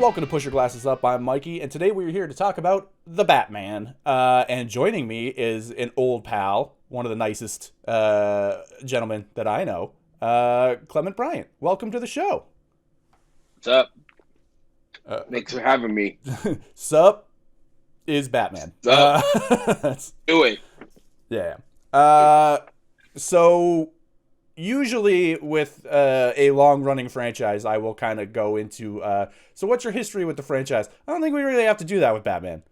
welcome to Push Your Glasses Up. I'm Mikey, and today we're here to talk about The Batman. And joining me is an old pal, one of the nicest gentlemen that I know, Clement Bryant. Welcome to the show. What's up? Thanks for having me. Sup is Batman. What's up? Do it. Yeah. So usually with a long-running franchise, I will kind of go into, so what's your history with the franchise? I don't think we really have to do that with Batman.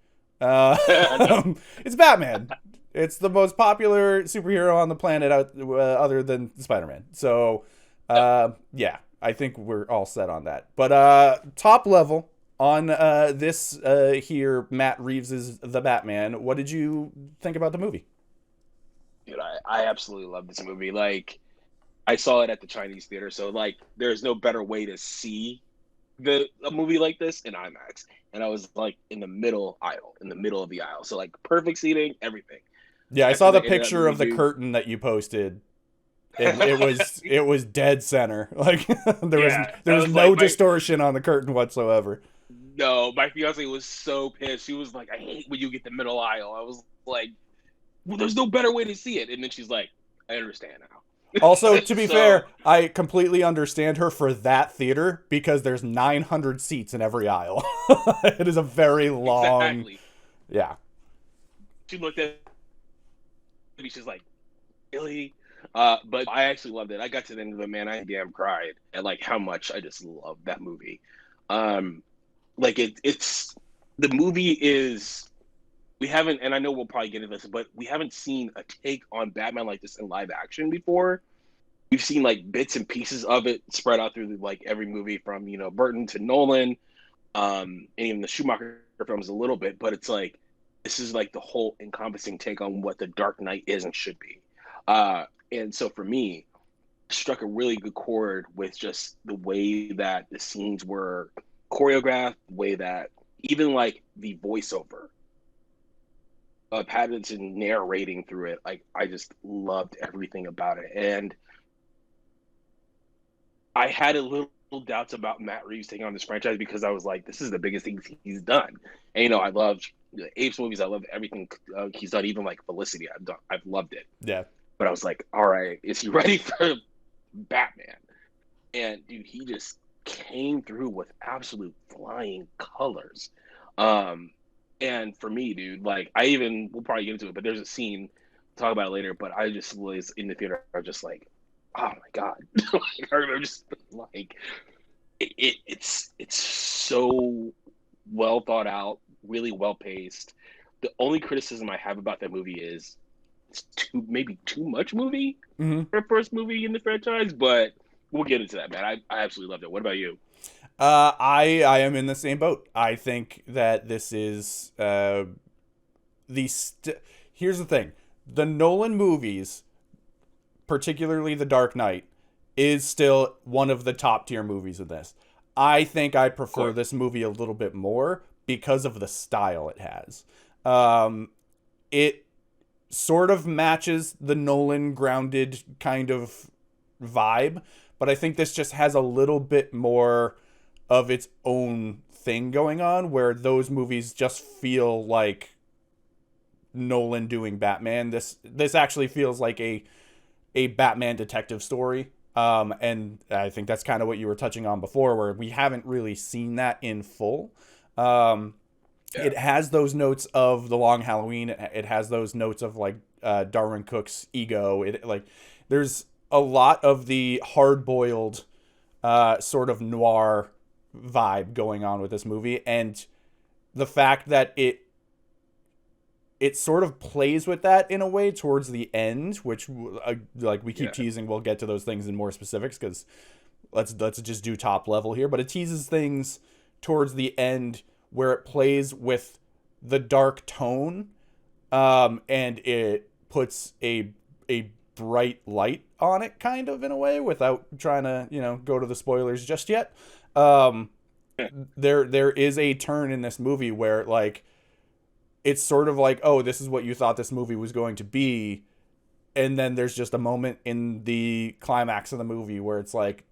No. It's Batman. It's the most popular superhero on the planet other than Spider-Man. So, yeah, I think we're all set on that. But top level on this here, Matt Reeves' The Batman, what did you think about the movie? Dude, I absolutely love this movie. Like, I saw it at the Chinese theater, so like, there's no better way to see a movie like this in IMAX. And I was like in the middle aisle, in the middle of the aisle, so like perfect seating, everything. Yeah, I Got to saw the the end of that picture movie, of the dude. curtain that you posted. It was dead center. Like there was Yeah, there I was was like, no distortion on the curtain whatsoever. no, my fiance was so pissed. She was like, I hate when you get the middle aisle. I was like, well, there's no better way to see it. And then she's like, I understand now. Also, to be So fair, I completely understand her for that theater because there's 900 seats in every aisle. It is a very long, exactly. yeah. She looked at me, she's like, really? But I actually loved it. I got to the end of it, man. I damn cried at like how much I just love that movie. Um, like it's the movie is we haven't, and I know we'll probably get into this, but we haven't seen a take on Batman like this in live action before. We've seen like bits and pieces of it spread out through like every movie from Burton to Nolan, and even the Schumacher films a little bit. But it's like this is like the whole encompassing take on what the Dark Knight is and should be. And so for me, struck a really good chord with just the way that the scenes were choreographed, the way that even like the voiceover of Pattinson narrating through it, like I just loved everything about it. And I had a little doubts about Matt Reeves taking on this franchise because I was like, this is the biggest thing he's done. And I love the Apes movies. I love everything he's done, even like Felicity. I've loved it. Yeah. But I was like, all right, is he ready for Batman? And dude, he just came through with absolute flying colors. Um, and for me, dude, like we'll probably get into it, but there's a scene, talk about it later. But I just was in the theater, I was just like, oh my god, like, I remember just like it's so well thought out, really well paced. The only criticism I have about that movie is it's maybe too much movie Hmm. for a first movie in the franchise, but we'll get into that, man. I absolutely loved it. What about you? I am in the same boat. I think that this is here's the thing. The Nolan movies, particularly The Dark Knight, is still one of the top tier movies of this. I think I Of prefer course. this movie a little bit more because of the style it has. Um, it sort of matches the Nolan grounded kind of vibe, but I think this just has a little bit more of its own thing going on where those movies just feel like Nolan doing Batman. This actually feels like a Batman detective story. And I think that's kind of what you were touching on before, where we haven't really seen that in full. Um, Yeah. it has those notes of The Long Halloween. It has those notes of like Darwin Cook's Ego. It like there's a lot of the hard boiled sort of noir vibe going on with this movie, and the fact that it sort of plays with that in a way towards the end, which like we keep Yeah. teasing. We'll get to those things in more specifics because let's just do top level here. But it teases things towards the end where it plays with the dark tone, and it puts a bright light on it, kind of in a way, without trying to go to the spoilers just yet. Um, there is a turn in this movie where like it's sort of like, oh, this is what you thought this movie was going to be, and then there's just a moment in the climax of the movie where it's like,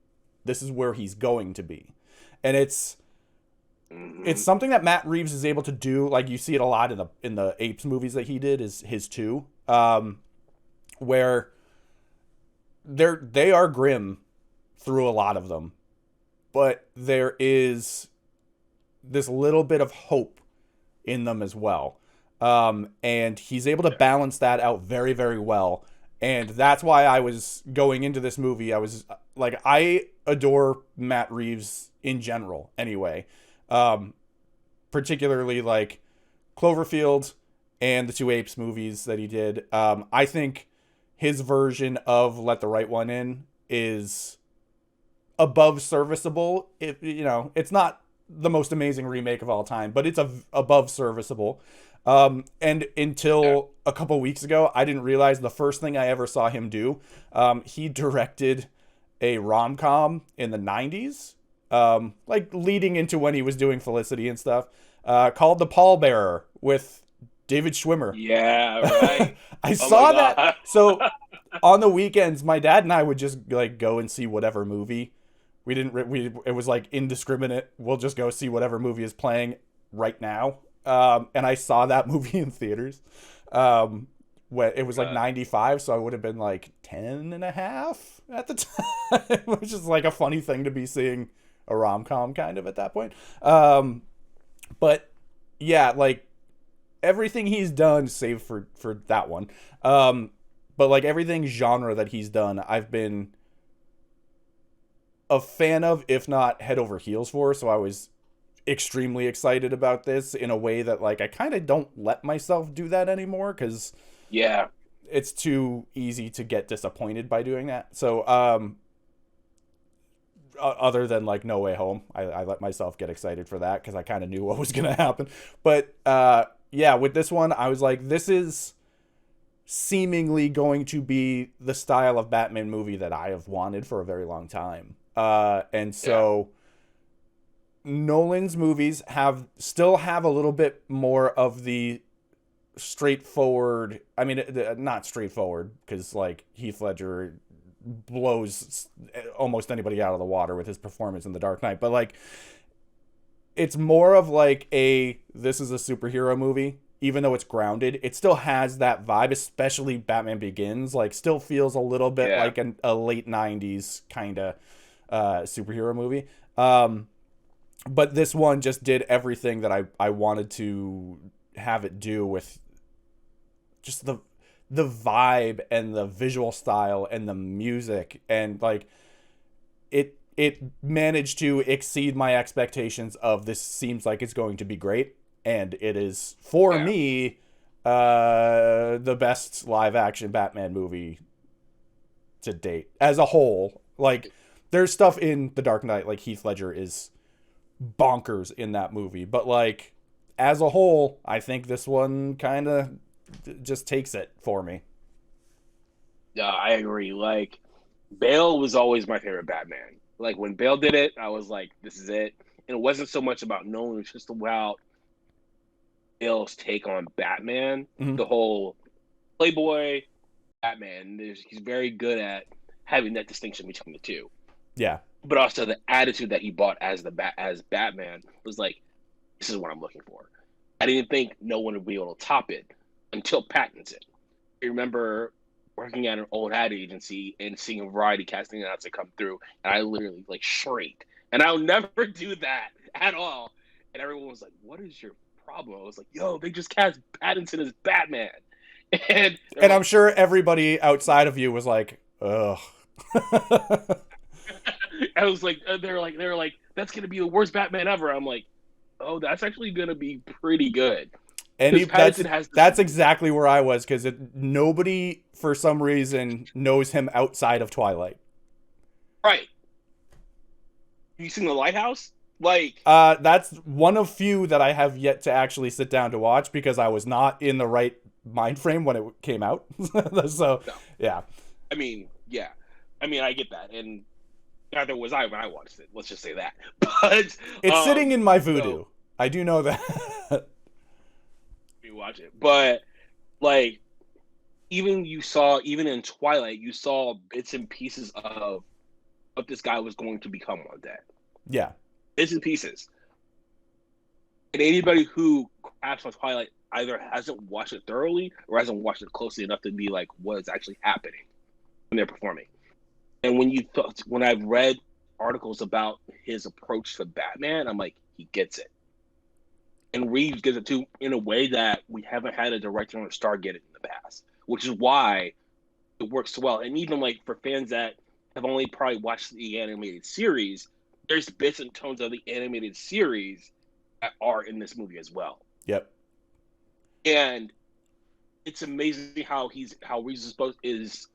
this is where he's going to be, and it's something that Matt Reeves is able to do. Like, you see it a lot in the Apes movies that he did, is his too, where they are grim through a lot of them, but there is this little bit of hope in them as well. And he's able to balance that out very, very well. And that's why I was going into this movie. I was like, I adore Matt Reeves in general anyway. Particularly like Cloverfield and the two Apes movies that he did. I think his version of Let the Right One In is above serviceable. It's not the most amazing remake of all time, but it's above serviceable. And until a couple weeks ago, I didn't realize the first thing I ever saw him do. He directed a rom-com in the 90s, like leading into when he was doing Felicity and stuff, called The Pallbearer with David Schwimmer. Yeah, right. I saw that. So on the weekends, my dad and I would just like go and see whatever movie. It was like indiscriminate. We'll just go see whatever movie is playing right now. And I saw that movie in theaters. When it was like 95, so I would have been like 10 and a half at the time, which is like a funny thing to be seeing a rom-com kind of at that point. But yeah, like everything he's done, save for that one. But like everything genre that he's done, I've been a fan of, if not head over heels for. So I was extremely excited about this in a way that like I kind of don't let myself do that anymore, because it's too easy to get disappointed by doing that. So other than like No Way Home, I let myself get excited for that because I kind of knew what was gonna happen. But yeah, with this one, I was like, this is seemingly going to be the style of Batman movie that I have wanted for a very long time. And so Nolan's movies still have a little bit more of the straightforward. I mean, not straightforward, because like Heath Ledger blows almost anybody out of the water with his performance in The Dark Knight, but like it's more of like this is a superhero movie. Even though it's grounded, it still has that vibe, especially Batman Begins. Like, still feels a little bit like a late 90s kind of superhero movie. But this one just did everything that I wanted to have it do, with just the vibe and the visual style and the music. And, like, it managed to exceed my expectations of this seems like it's going to be great. And it is, for me, the best live-action Batman movie to date. As a whole, like, there's stuff in The Dark Knight, like Heath Ledger is bonkers in that movie. But, like, as a whole, I think this one kind of just takes it for me. Yeah, I agree. Like, Bale was always my favorite Batman. Like, when Bale did it, I was like, this is it. And it wasn't so much about Nolan, it was just about Bale's take on Batman, the whole Playboy Batman. He's very good at having that distinction between the two. Yeah, but also the attitude that he brought as Batman was like, this is what I'm looking for. I didn't think no one would be able to top it until Pattinson. I remember working at an old ad agency and seeing a variety casting announcement come through, and I literally like shrieked. And I'll never do that at all. And everyone was like, "What is your problem?" I was like, "Yo, they just cast Pattinson as Batman," and like, I'm sure everybody outside of you was like, "Ugh." I was like, they're like, "That's gonna be the worst Batman ever." I'm like, "Oh, that's actually gonna be pretty good." And that's exactly where I was, because nobody for some reason knows him outside of Twilight. Right. You seen The Lighthouse? Like, that's one of few that I have yet to actually sit down to watch, because I was not in the right mind frame when it came out. So, no. Yeah. I mean, yeah. I mean, I get that, and neither was I when I watched it. Let's just say that. But it's sitting in my voodoo. So, I do know that. You watch it, but like, even in Twilight, you saw bits and pieces of what this guy was going to become one day. Yeah. Bits and pieces. And anybody who crafts on Twilight either hasn't watched it thoroughly or hasn't watched it closely enough to be like, what is actually happening when they're performing. And when I've read articles about his approach to Batman, I'm like, he gets it. And Reeves gets it too in a way that we haven't had a director or a star get it in the past, which is why it works so well. And even like for fans that have only probably watched the animated series, there's bits and tones of the animated series that are in this movie as well. Yep. And it's amazing how Reeves is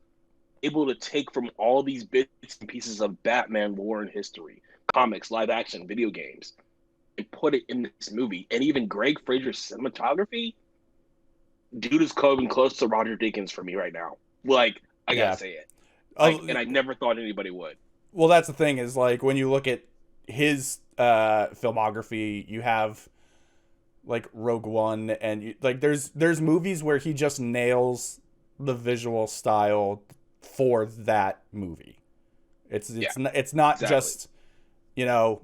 able to take from all these bits and pieces of Batman lore and history, comics, live action, video games, and put it in this movie. And even Greg Fraser's cinematography, dude is coming close to Roger Deakins for me right now. Like, I gotta say it. And I never thought anybody would. Well, that's the thing is, like, when you look at his filmography, you have like Rogue One, and like there's movies where he just nails the visual style for that movie. It's not exactly. Just, you know,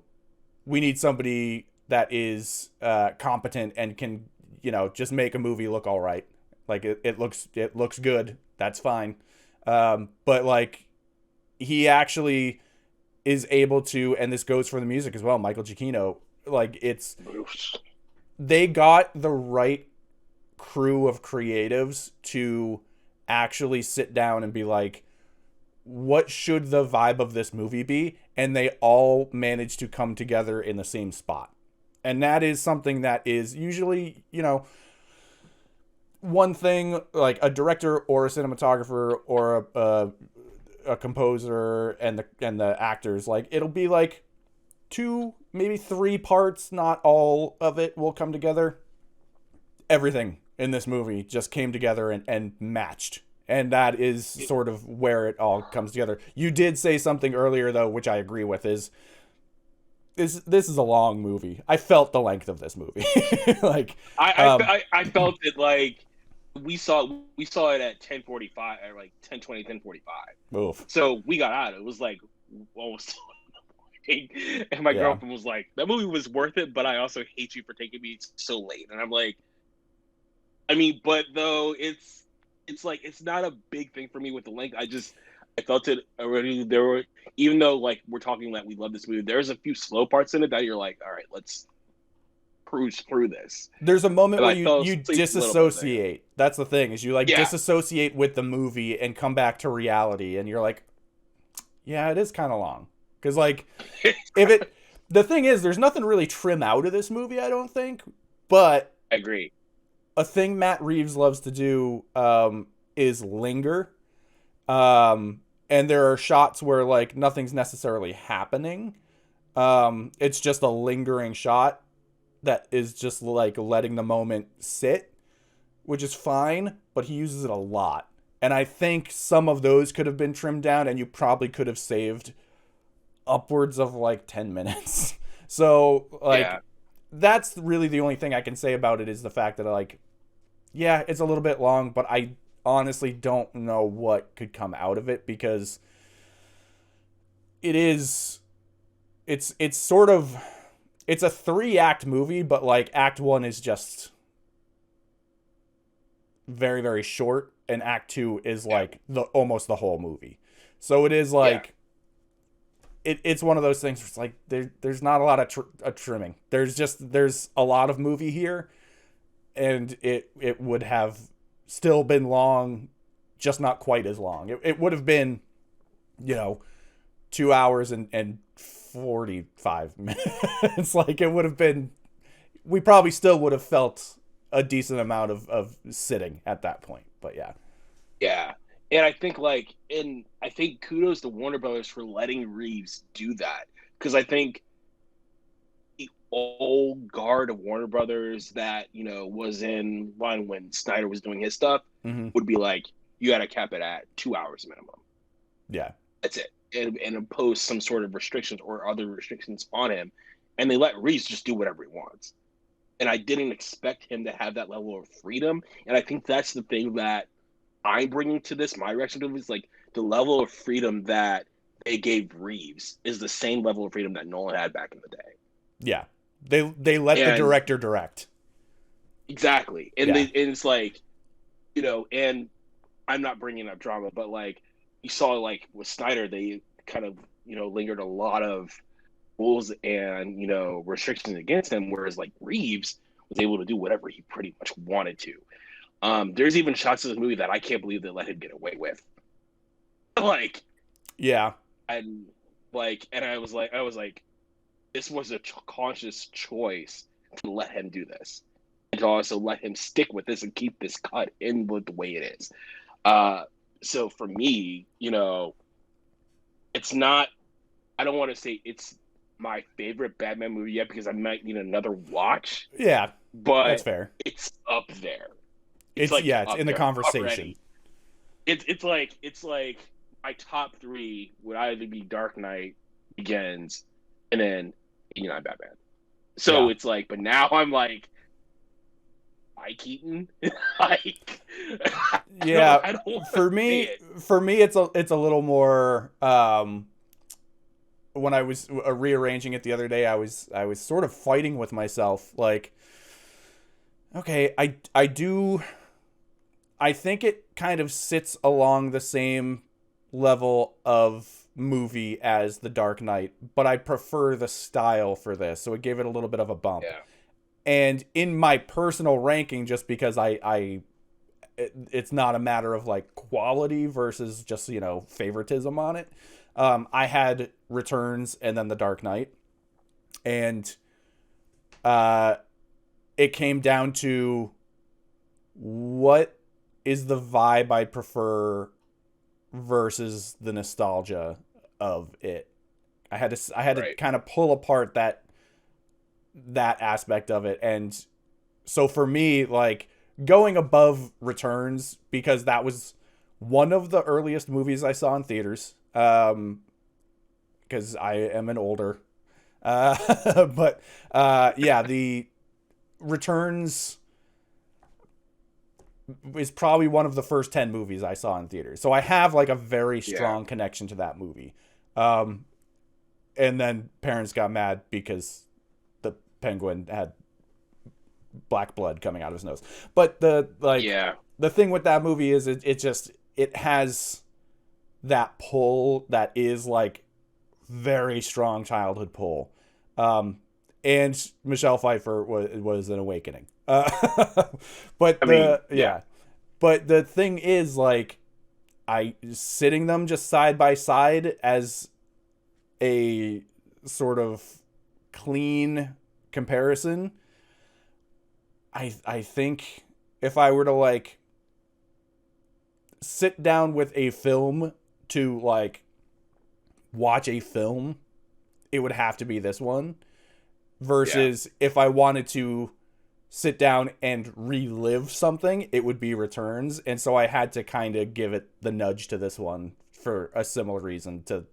we need somebody that is competent and can, you know, just make a movie look all right. Like it looks good. That's fine. But like he actually is able to, and this goes for the music as well, Michael Giacchino, like they got the right crew of creatives to actually sit down and be like, what should the vibe of this movie be? And they all managed to come together in the same spot. And that is something that is usually, you know, one thing, like a director or a cinematographer or a composer and the actors, like it'll be like 2, maybe 3 parts, not all of it will come together. Everything in this movie just came together and matched. And that is sort of where it all comes together. You did say something earlier, though, which I agree with, is this is a long movie. I felt the length of this movie. Like I felt it like we saw it at 10:45 or like 10:20, 10:45. Oof. So we got out. It was like almost and my girlfriend was like, that movie was worth it, but I also hate you for taking me so late. And I'm like, I mean, but though it's like it's not a big thing for me with the length. I felt it already. There were, even though like we're talking like we love this movie, there's a few slow parts in it that you're like, all right, let's cruise through this. There's a moment where you disassociate. That's the thing, is you like disassociate with the movie and come back to reality, and you're like, yeah, it is kind of long. Because like the thing is, there's nothing really trim out of this movie, I don't think. But I agree. A thing Matt Reeves loves to do is linger. And there are shots where like nothing's necessarily happening. It's just a lingering shot that is just like letting the moment sit, which is fine, but he uses it a lot. And I think some of those could have been trimmed down, and you probably could have saved upwards of like 10 minutes. So like that's really the only thing I can say about it, is the fact that like, yeah, it's a little bit long, but I honestly don't know what could come out of it, because it's sort of, it's a 3-act movie, but like act 1 is just very, very short, and act 2 is like almost the whole movie. So it is like it's one of those things where it's like there's not a lot of trimming. There's a lot of movie here, and it would have still been long, just not quite as long. It would have been, you know, 2 hours and 45 minutes. Like it would have been, we probably still would have felt a decent amount of sitting at that point. But yeah. And I think kudos to Warner Brothers for letting Reeves do that, because I think the old guard of Warner Brothers that, you know, was in one when Snyder was doing his stuff would be like, you got to cap it at 2 hours minimum. Yeah, that's it, and impose some sort of restrictions or other restrictions on him, and they let Reeves just do whatever he wants. And I didn't expect him to have that level of freedom, and I think that's the thing that I'm bringing to this. My reaction to it is like the level of freedom that they gave Reeves is the same level of freedom that Nolan had back in the day. Yeah, They let the And director direct. exactly, Yeah. and it's like, and I'm not bringing up drama, but like you saw like with Snyder, they kind of lingered a lot of rules and restrictions against him, whereas like Reeves was able to do whatever he pretty much wanted to. There's even shots of this movie that I can't believe they let him get away with. Like, Yeah. and and I was like, this was a conscious choice to let him do this, and to also let him stick with this and keep this cut in with the way it is. So for me, it's not. I don't want to say it's my favorite Batman movie yet because I might need another watch, Yeah. That's but fair. it's up there. It's It's like yeah, it's up in the there conversation. already. It's like my top three would either be Dark Knight Begins and then 89 Batman. So Yeah. it's like, but now I'm like, Mike Keaton, like, Yeah. I don't want to For say me it. for me it's a little more when I was rearranging it the other day, I was sort of fighting with myself like, okay, I think it kind of sits along the same level of movie as The Dark Knight, but I prefer the style for this, so it gave it a little bit of a bump. Yeah, And in my personal ranking, just because it's not a matter of like quality versus just favoritism on it. I had Returns and then The Dark Knight, and uh, it came down to what is the vibe I prefer versus the nostalgia of it. I had to right. kind of pull apart that aspect of it, and so for me, like going above Returns because that was one of the earliest movies I saw in theaters. Because I am an older, but yeah, the Returns is probably one of the first 10 movies I saw in theaters. So I have like a very Yeah, strong connection to that movie. Um, and then parents got mad because the penguin had black blood coming out of his nose. But yeah, the thing with that movie is it has that pull that is like very strong childhood pull. And Michelle Pfeiffer was an awakening. But I mean, yeah, yeah, but the thing is like I sitting them just side by side as a sort of clean comparison. I think if I were to like sit down with a film to like watch a film, it would have to be this one. yeah, Versus if I wanted to sit down and relive something, it would be Returns. And so I had to kind of give it the nudge to this one for a similar reason to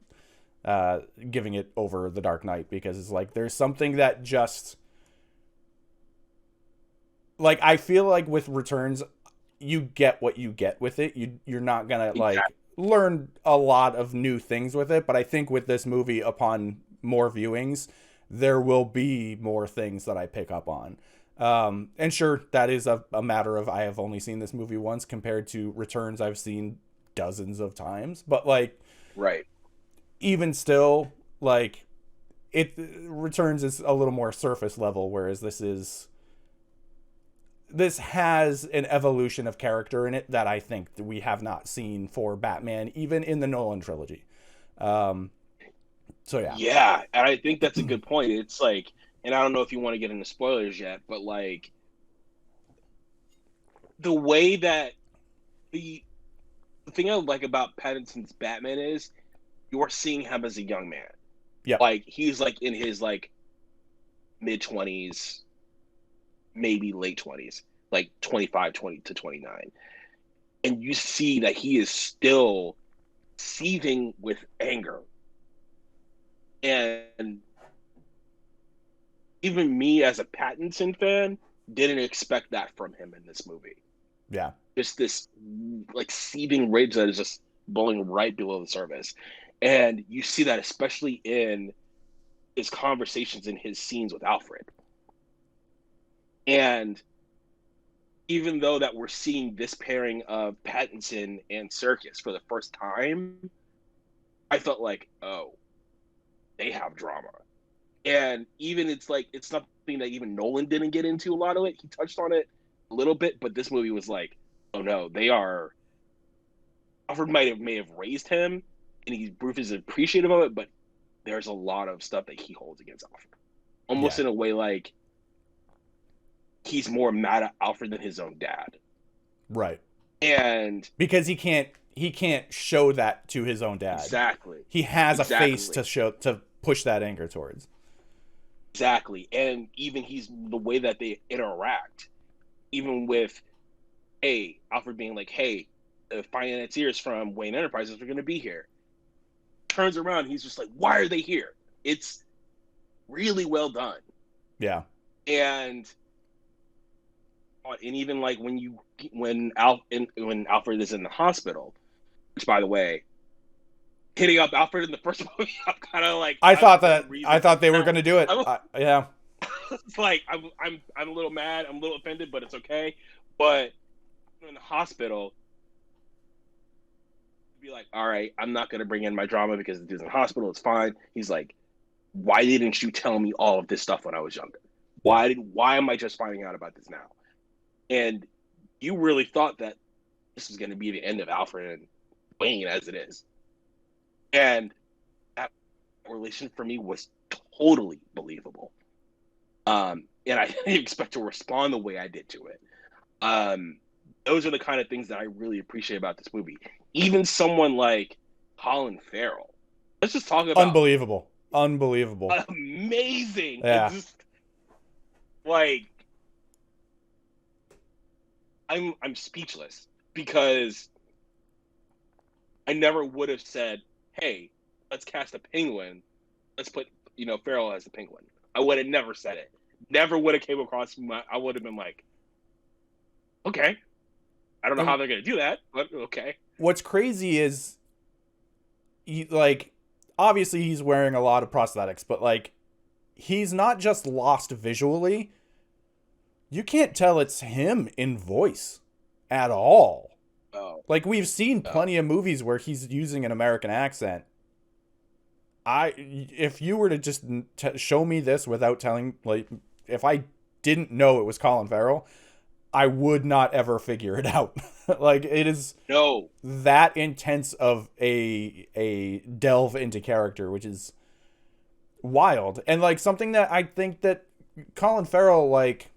giving it over The Dark Knight, because it's like there's something that just like I feel like with Returns you get what you get with it. You're not gonna like exactly. learn a lot of new things with it, but I think with this movie, upon more viewings, there will be more things that I pick up on. And sure, that is a matter of I have only seen this movie once compared to Returns I've seen dozens of times. But like Right. even still, like it Returns is a little more surface level, whereas this has an evolution of character in it that I think that we have not seen for Batman, even in the Nolan trilogy. Um, so yeah, Yeah, and I think that's a good point. It's like, and I don't know if you want to get into spoilers yet, but like the way that the the thing I like about Pattinson's Batman is you're seeing him as a young man. yep, Like he's like in his like mid 20s, maybe late 20s, like 25, 20 to 29. And you see that he is still seething with anger. And even me as a Pattinson fan didn't expect that from him in this movie. yeah, Just this like seething rage that is just blowing right below the surface. And you see that especially in his conversations in his scenes with Alfred. And even though that we're seeing this pairing of Pattinson and Serkis for the first time, I felt like, oh, they have drama. And even it's like it's something that even Nolan didn't get into a lot of it. He touched on it a little bit, but this movie was like, oh no, they are. Alfred may have raised him, and Bruce is appreciative of it, but there's a lot of stuff that he holds against Alfred, almost Yeah. in a way like he's more mad at Alfred than his own dad. Right. And Because he can't show that to his own dad. exactly, He has a face exactly, to push that anger towards. exactly, and even he's the way that they interact, even with, hey, Alfred being like, hey, the financiers from Wayne Enterprises are going to be here. Turns around, he's just like, why are they here? It's really well done. Yeah. And even like when Alfred is in the hospital, which by the way, hitting up Alfred in the first movie, I'm kind of like, I I'm thought for that some reason, I thought they were going to do it. Yeah. it's like I'm a little mad, I'm a little offended, but it's okay. But in the hospital, be like, all right, I'm not gonna bring in my drama because the dude's in the hospital. It's fine. He's like, why didn't you tell me all of this stuff when I was younger? Yeah. Why am I just finding out about this now? And you really thought that this was going to be the end of Alfred and Wayne as it is. And that relation for me was totally believable. And I didn't expect to respond the way I did to it. Those are the kind of things that I really appreciate about this movie. Even someone like Colin Farrell. Let's just talk about Unbelievable. Unbelievable. amazing. Yeah. Just like I'm speechless because I never would have said, "Hey, let's cast a penguin. Let's put Farrell as the penguin." I would have never said it. Never would have came across my. I would have been like, "Okay, I don't know how And they're gonna do that, but okay." what's crazy is, like, obviously he's wearing a lot of prosthetics, but like, he's not just lost visually. You can't tell it's him in voice at all. Oh, Like, we've seen oh, plenty of movies where he's using an American accent. If you were to just show me this without telling, like, if I didn't know it was Colin Farrell, I would not ever figure it out. Like, it is no, that intense of a delve into character, which is wild. And like, something that I think that Colin Farrell, like,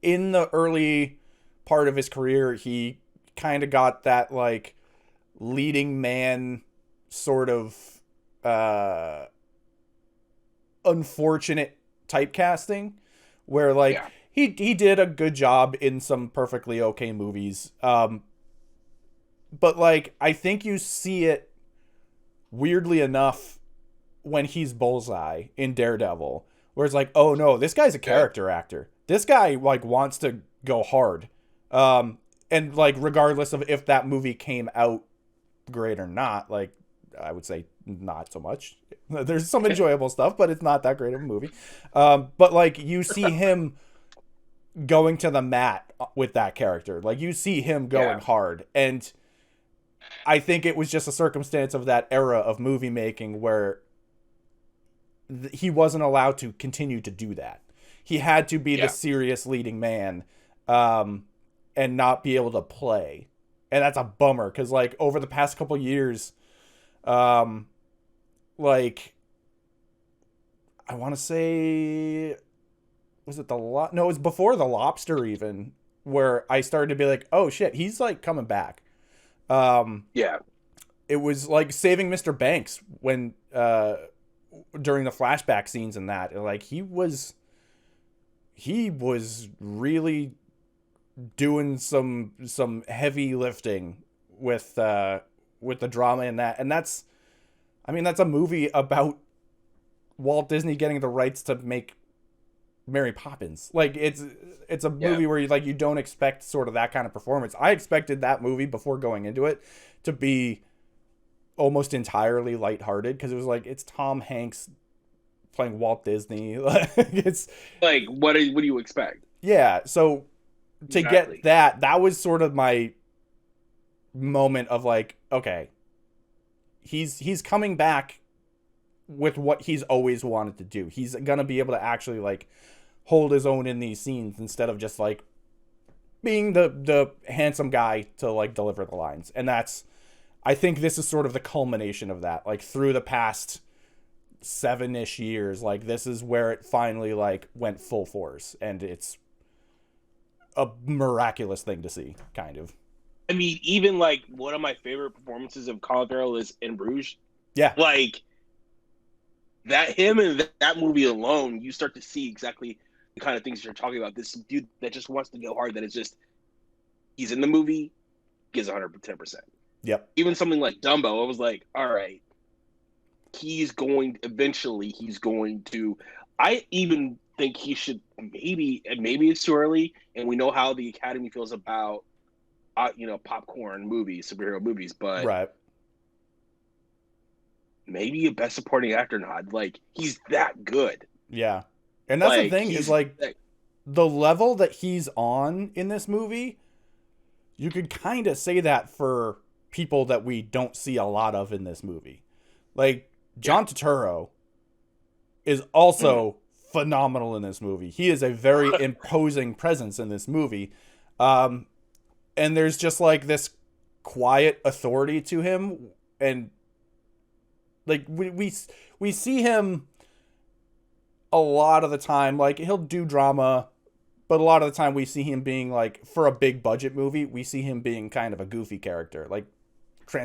in the early part of his career, he kind of got that like leading man sort of uh unfortunate typecasting, where like yeah, he did a good job in some perfectly okay movies, but like, I think you see it weirdly enough when he's Bullseye in Daredevil, where it's like, oh no, this guy's a yeah, character actor. This guy like wants to go hard. And like, regardless of if that movie came out great or not, like, I would say not so much. There's some enjoyable stuff, but it's not that great of a movie. But like, you see him going to the mat with that character. Like, you see him going yeah, hard, and I think it was just a circumstance of that era of movie making where he wasn't allowed to continue to do that. He had to be the yeah, serious leading man, and not be able to play. And that's a bummer, because like, over the past couple years, um, like, I want to say, was it no, it was before The Lobster even, where I started to be like, oh shit, he's like coming back. Um, yeah, it was like Saving Mr. Banks, when during the flashback scenes in that, like, he was really doing some heavy lifting with the drama in that. And that's, I mean, that's a movie about Walt Disney getting the rights to make Mary Poppins. Like, it's a yeah, movie where you don't expect sort of that kind of performance. I expected that movie, before going into it, to be almost entirely lighthearted, because it was like, it's Tom Hanks playing Walt Disney. Like, it's like what do you expect? Yeah, so to get Exactly. that was sort of my moment of like, okay, he's coming back with what he's always wanted to do. He's gonna be able to actually like hold his own in these scenes instead of just like being the handsome guy to like deliver the lines. And that's, I think this is sort of the culmination of that. Like through the past 7-ish years, like this is where it finally like went full force, and it's a miraculous thing to see, kind of. I mean, even like one of my favorite performances of Colin Farrell is in Bruges. Yeah, Like that, him and that movie alone, you start to see exactly the kind of things you're talking about. This dude that just wants to go hard. That is just he's in the movie, gives 110%. yep, Even something like Dumbo, I was like, all right, he's going eventually. He's going to. I even think he should maybe it's too early, and we know how the Academy feels about popcorn movies, superhero movies, but right, maybe a best supporting actor nod. Like he's that good. yeah. And that's the Like thing is he's like the level that he's on in this movie, you could kind of say that for people that we don't see a lot of in this movie. Like yeah. John Turturro is also phenomenal in this movie. He is a very imposing presence in this movie. Um, and there's just like this quiet authority to him, and like we see him a lot of the time. Like he'll do drama, but a lot of the time we see him being like, for a big budget movie, we see him being kind of a goofy character, like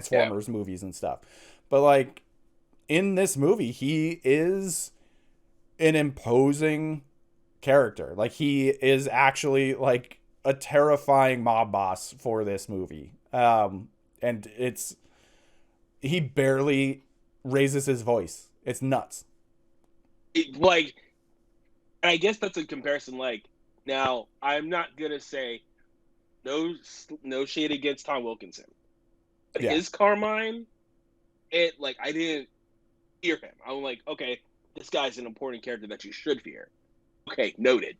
Yeah. Transformers movies and stuff. But like in this movie, he is an imposing character. Like he is actually like a terrifying mob boss for this movie. And it's, he barely raises his voice. It's nuts. Like, and I guess that's a comparison. Like, now I'm not gonna say no shade against Tom Wilkinson, but Yeah. his Carmine, it like I didn't fear him. I'm like, okay, this guy's an important character that you should fear. Okay, noted.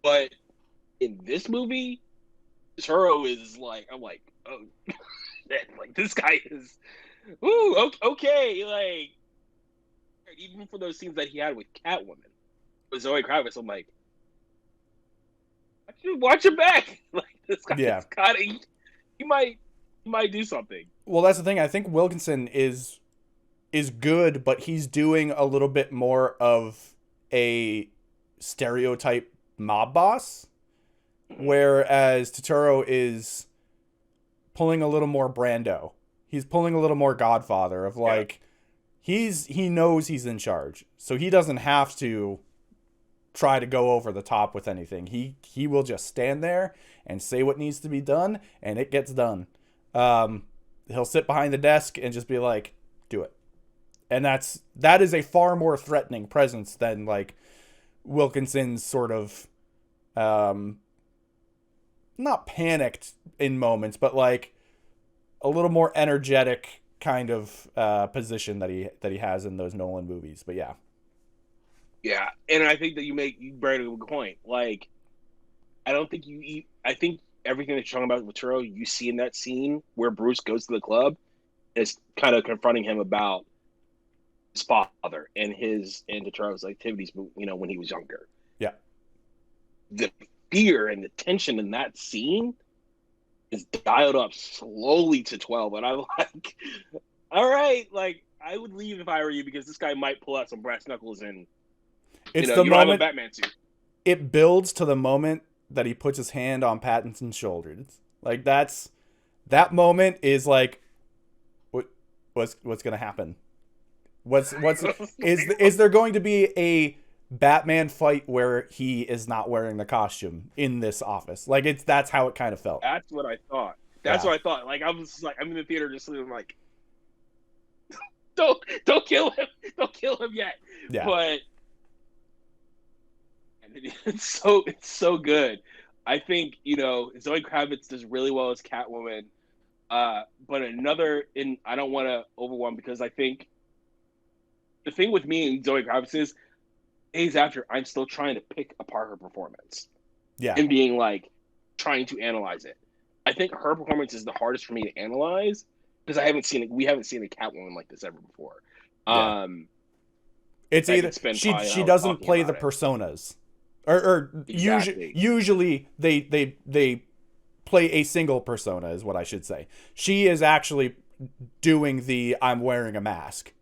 But in this movie, Turo is like, I'm like, oh, man, like this guy is, ooh, okay, like even for those scenes that he had with Catwoman, with Zoe Kravitz, I'm like, watch your back. Like this guy Yeah. is kind of, he might do something. Well, that's the thing. I think Wilkinson is good, but he's doing a little bit more of a stereotype mob boss, whereas Turturro is pulling a little more Brando. He's pulling a little more Godfather of Yeah, like, he knows he's in charge, so he doesn't have to try to go over the top with anything. He will just stand there and say what needs to be done, and it gets done. Um, he'll sit behind the desk and just be like, "Do it," and that is a far more threatening presence than like Wilkinson's sort of um, not panicked in moments, but like a little more energetic kind of position that he has in those Nolan movies. But yeah, yeah, and I think that you bring a good point. Like, I don't think I think everything that you're talking about with Turo, you see in that scene where Bruce goes to the club is kind of confronting him about his father and Turo's activities. When he was younger, yeah, the fear and the tension in that scene is dialed up slowly to 12, and I'm like, all right, like I would leave if I were you because this guy might pull out some brass knuckles and it's the you don't have a moment. Batman suit. It builds to the moment that he puts his hand on Pattinson's shoulder. It's like that moment is like, what's gonna happen? What's is there going to be a Batman fight where he is not wearing the costume in this office? Like that's how it kind of felt. That's what I thought. That's Yeah, what I thought. Like I was like, I'm in the theater just like, don't kill him, don't kill him yet. yeah, But it's so good. I think Zoe Kravitz does really well as Catwoman. But I don't want to overwhelm because I think the thing with me and Zoe Kravitz is days after I'm still trying to pick apart her performance. Yeah. and being like trying to analyze it. I think her performance is the hardest for me to analyze because I haven't seen it. We haven't seen a Catwoman like this ever before. Yeah. Um, It's I could either spend she probably an she hour doesn't talking play the about it. personas, or Exactly. usually they play a single persona is what I should say. She is actually doing the I'm wearing a mask,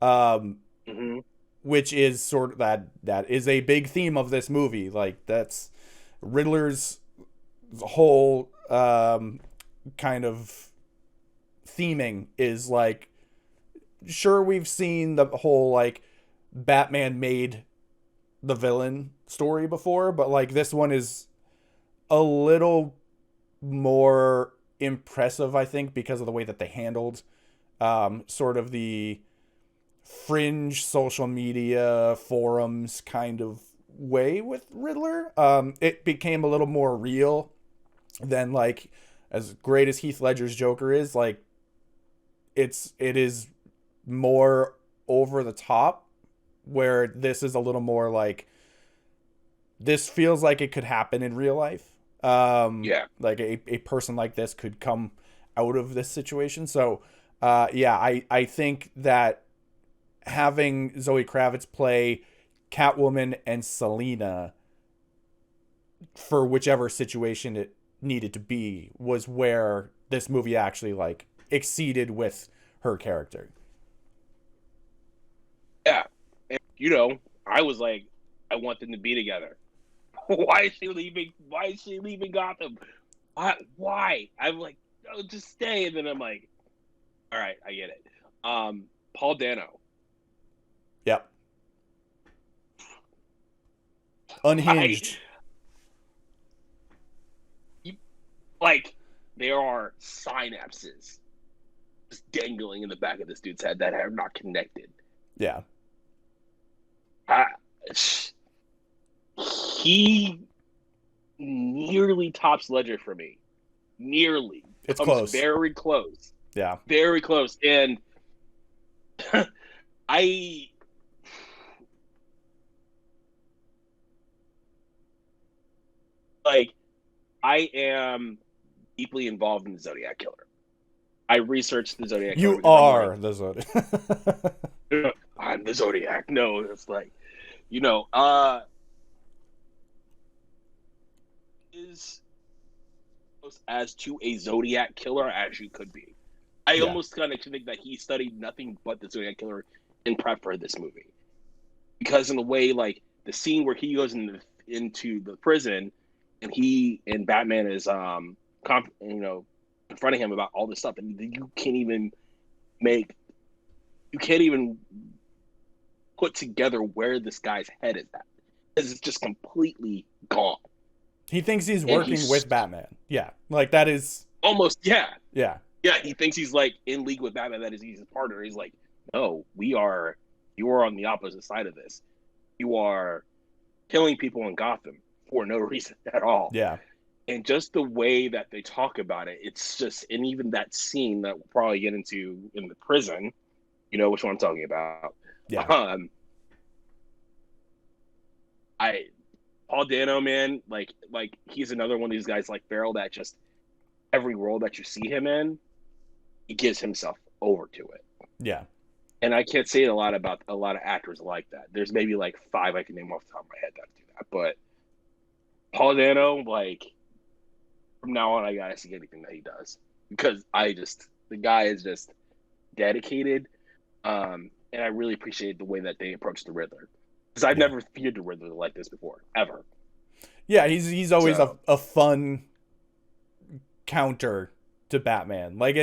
um, Hmm. which is sort of that is a big theme of this movie. Like that's Riddler's whole kind of theming is like, sure, we've seen the whole like Batman made the villain story before, but like this one is a little more impressive, I think, because of the way that they handled sort of the fringe social media forums kind of way with Riddler. It became a little more real than like, as great as Heath Ledger's Joker is, like it is more over the top, where this is a little more like, this feels like it could happen in real life. Yeah. Like a person like this could come out of this situation. So, yeah, I think that having Zoe Kravitz play Catwoman and Selina for whichever situation it needed to be was where this movie actually like exceeded with her character. Yeah. And, I was like, I want them to be together. Why is she leaving? Why is she leaving Gotham? Why? I'm like, no, just stay. And then I'm like, all right, I get it. Paul Dano. Yep. I Unhinged. like there are synapses just dangling in the back of this dude's head that are not connected. Yeah. I, he nearly tops Ledger for me. Nearly It's comes close. very close, Yeah. very close, and I like. I am deeply involved in the Zodiac Killer. I researched the Zodiac Killer You because I'm like, are the Zodiac. I'm the Zodiac. No, it's like, you know, is as to a Zodiac Killer as you could be. I Yeah. almost kind of think that he studied nothing but the Zodiac Killer in prep for this movie, because in a way, like the scene where he goes into the prison, and he and Batman is confronting him about all this stuff, and make you can't even put together where this guy's head is at, because it's just completely gone. He thinks he's And working he's with Batman. Yeah. Like that is, almost, yeah, yeah. yeah. He thinks he's like in league with Batman. That is, he's his partner. He's like, no, you are on the opposite side of this. You are killing people in Gotham for no reason at all. Yeah. And just the way that they talk about it, it's just, and even that scene that we'll probably get into in the prison, you know which one I'm talking about. Yeah. Um, I Paul Dano, man, like he's another one of these guys like Farrell that just every role that you see him in, he gives himself over to it. Yeah. And I can't say a lot about a lot of actors like that. There's maybe like 5 I can name off the top of my head that do that. But Paul Dano, like from now on, I gotta see anything that he does, because the guy is just dedicated, and I really appreciate the way that they approach the Riddler, because I've Yeah. never feared the Riddler like this before, ever. Yeah. He's always So a fun counter to Batman. Like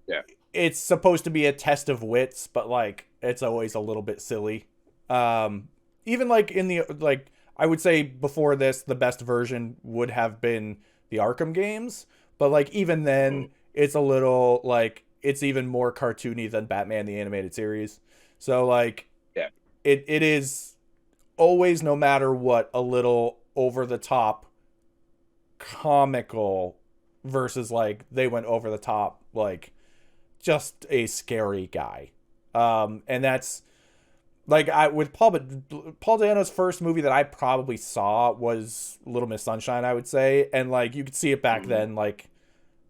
yeah, it's supposed to be a test of wits, but like it's always a little bit silly. Even like in the like I would say before this, the best version would have been the Arkham games, but like even then, it's a little like it's even more cartoony than Batman the animated series. So like yeah, it is always, no matter what, a little over the top comical versus like they went over the top like just a scary guy. And that's like I with Paul Dano's first movie that I probably saw was Little Miss Sunshine, I would say, and like you could see it back then, like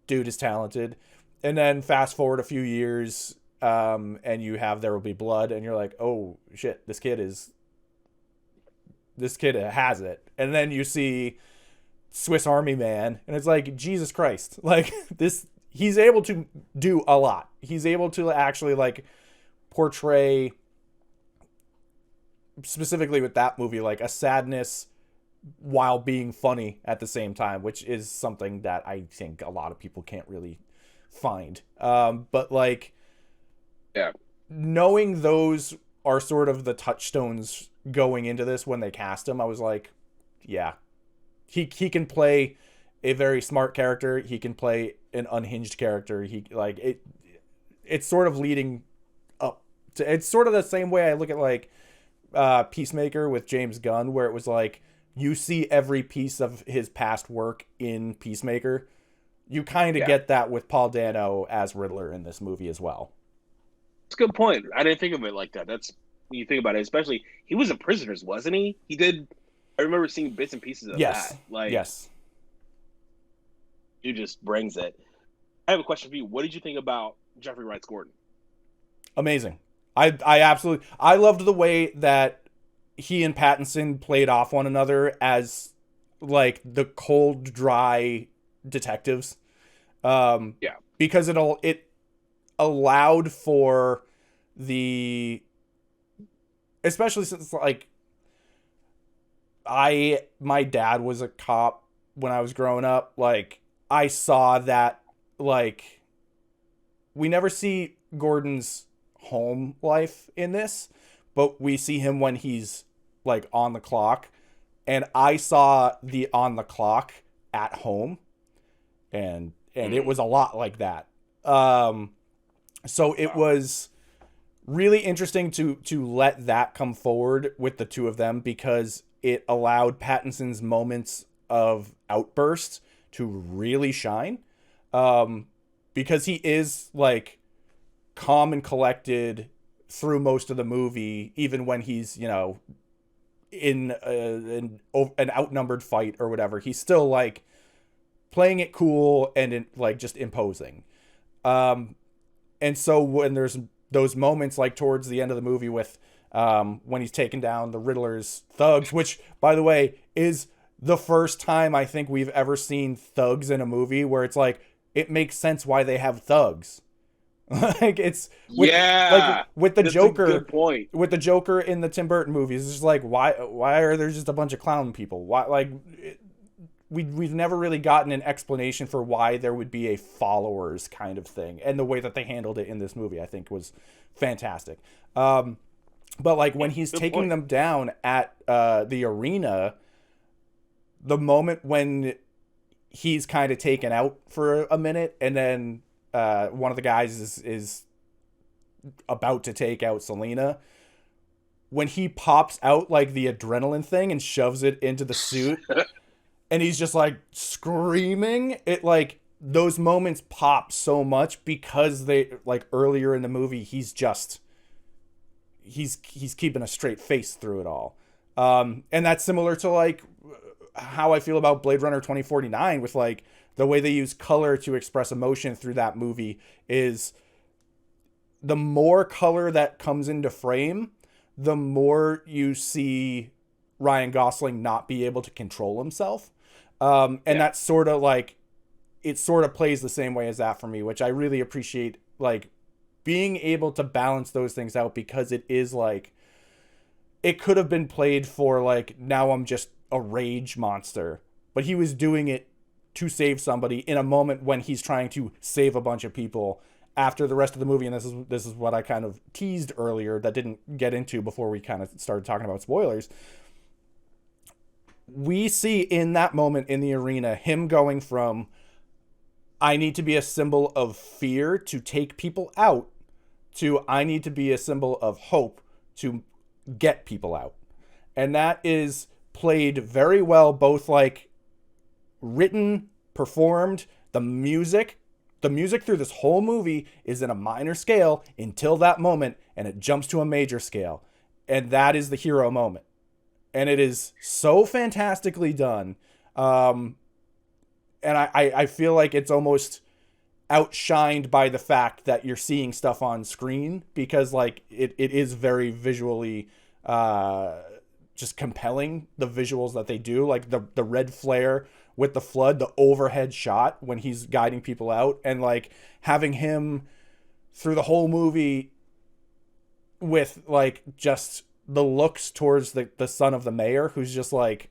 dude is talented. And then fast forward a few years, and you have There Will Be Blood, and you're like, oh shit, this kid has it. And then you see Swiss Army Man, and it's like, Jesus Christ, like this, he's able to do a lot. He's able to actually like portray, specifically with that movie, like a sadness while being funny at the same time, which is something that I think a lot of people can't really find. But like, yeah, knowing those are sort of the touchstones going into this when they cast him, I was like, yeah, he can play a very smart character. He can play an unhinged character. He like it. It's sort of leading up to. It's sort of the same way I look at like Peacemaker with James Gunn, where it was like you see every piece of his past work in Peacemaker. You kind of get that with Paul Dano as Riddler in this movie as well. That's a good point. I didn't think of it like that. That's when you think about it, especially he was in Prisoners, wasn't he? He did. I remember seeing bits and pieces of that. Like, yes, he just brings it. I have a question for you. What did you think about Jeffrey Wright's Gordon? Amazing. I absolutely, I loved the way that he and Pattinson played off one another as like the cold, dry detectives. Because it allowed for the, especially since like my dad was a cop when I was growing up. Like I saw that, like, we never see Gordon's home life in this, but we see him when he's like on the clock, and I saw the on the clock at home, and it was a lot like that. So it was really interesting to let that come forward with the two of them, because it allowed Pattinson's moments of outburst to really shine. Because he is like calm and collected through most of the movie, even when he's, you know, in an outnumbered fight or whatever, he's still like playing it cool and like just imposing. And so when there's those moments like towards the end of the movie with when he's taking down the Riddler's thugs, which by the way is the first time I think we've ever seen thugs in a movie where it's like it makes sense why they have thugs. Like it's with the Joker. Good point. With the Joker in the Tim Burton movies, it's just like why are there just a bunch of clown people? Why like we've never really gotten an explanation for why there would be a followers kind of thing, and the way that they handled it in this movie I think was fantastic. But like when he's taking them down at the arena, the moment when he's kind of taken out for a minute, and then one of the guys is about to take out Selena, when he pops out like the adrenaline thing and shoves it into the suit and he's just like screaming, it like those moments pop so much because they like earlier in the movie he's keeping a straight face through it all. And that's similar to like how I feel about Blade Runner 2049 with like the way they use color to express emotion through that movie. Is the more color that comes into frame, the more you see Ryan Gosling not be able to control himself. That's sort of like, it sort of plays the same way as that for me, which I really appreciate, like being able to balance those things out, because it is like, it could have been played for like, now I'm just a rage monster, but he was doing it to save somebody in a moment when he's trying to save a bunch of people after the rest of the movie. And this is what I kind of teased earlier that didn't get into before we kind of started talking about spoilers. We see in that moment in the arena him going from, I need to be a symbol of fear to take people out, to I need to be a symbol of hope to get people out. And that is played very well, both like written, performed, the music through this whole movie is in a minor scale until that moment, and it jumps to a major scale. and that is the hero moment. And it is so fantastically done. And I feel like it's almost outshined by the fact that you're seeing stuff on screen, because like it is very visually just compelling, the visuals that they do, like the red flare with the flood, the overhead shot when he's guiding people out, and like having him through the whole movie with like just the looks towards the son of the mayor, who's just like,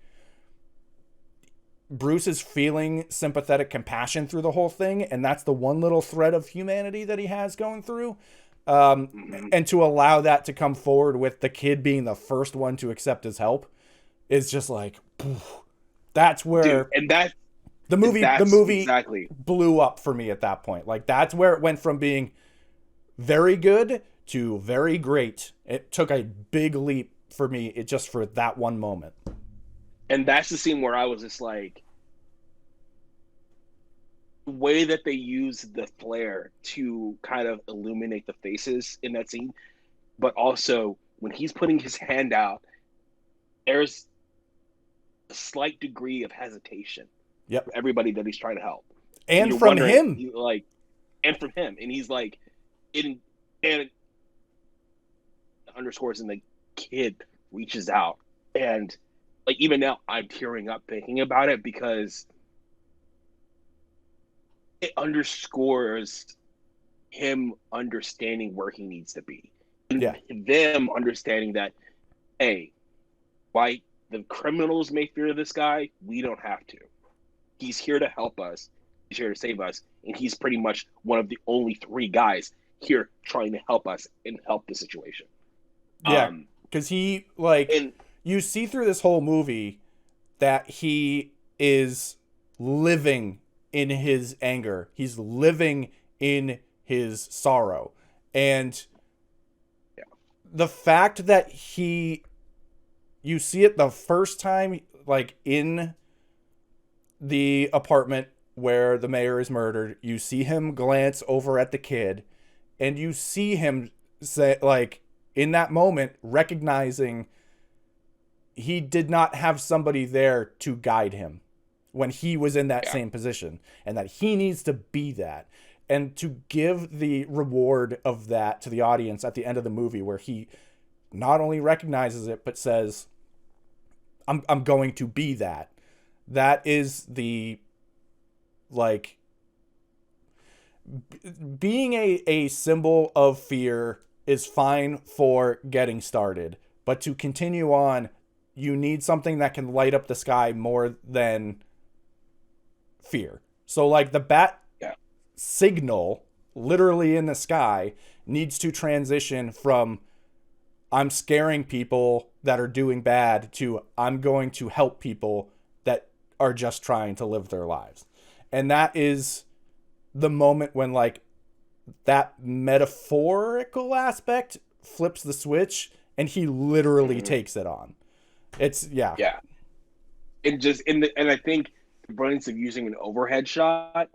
Bruce is feeling sympathetic compassion through the whole thing, and that's the one little thread of humanity that he has going through. And to allow that to come forward with the kid being the first one to accept his help is just like, poof. That's where, dude, and that the movie exactly blew up for me at that point. Like that's where it went from being very good to very great. It took a big leap for me, it just for that one moment. And that's the scene where I was just like, the way that they use the flare to kind of illuminate the faces in that scene, but also when he's putting his hand out, there's a slight degree of hesitation. Yep. For everybody that he's trying to help. And from him. And from him. And he's like, and it underscores, and the kid reaches out. And like, even now I'm tearing up thinking about it, because it underscores him understanding where he needs to be. And them understanding that, hey, why the criminals may fear this guy, we don't have to. He's here to help us. He's here to save us. And he's pretty much one of the only 3 guys here trying to help us and help the situation. Yeah, because he, like, you see through this whole movie that he is living in his anger. He's living in his sorrow. And the fact that you see it the first time, like in the apartment where the mayor is murdered, you see him glance over at the kid, and you see him say, like, in that moment, recognizing he did not have somebody there to guide him when he was in that same position, and that he needs to be that. And to give the reward of that to the audience at the end of the movie, where he not only recognizes it, but says, I'm going to be that. That is the, like, being a symbol of fear is fine for getting started, but to continue on, you need something that can light up the sky more than fear. So like the bat signal literally in the sky needs to transition from I'm scaring people that are doing bad to I'm going to help people that are just trying to live their lives. And that is the moment when like that metaphorical aspect flips the switch and he literally takes it on. It's and I think the brilliance of using an overhead shot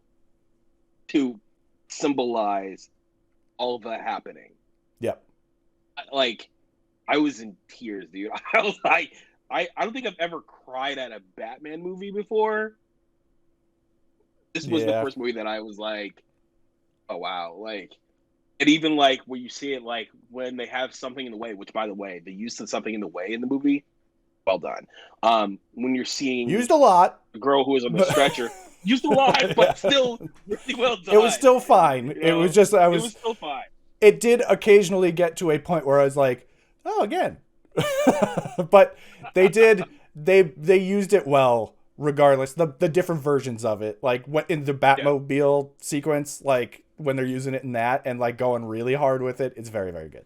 to symbolize all of that happening. Yep. Like, I was in tears, dude. I was like, I don't think I've ever cried at a Batman movie before. This was the first movie that I was like, oh wow. Like, and even like when you see it, like when they have something in the way, which by the way, the use of something in the way in the movie, well done. When you're seeing used a lot, the girl who was on the stretcher, used a lot, but still really well done. It was still fine. It was just it was still fine. It did occasionally get to a point where I was like, oh, again. But they used it well regardless. The different versions of it, like what in the Batmobile sequence, like when they're using it in that and like going really hard with it, it's very, very good.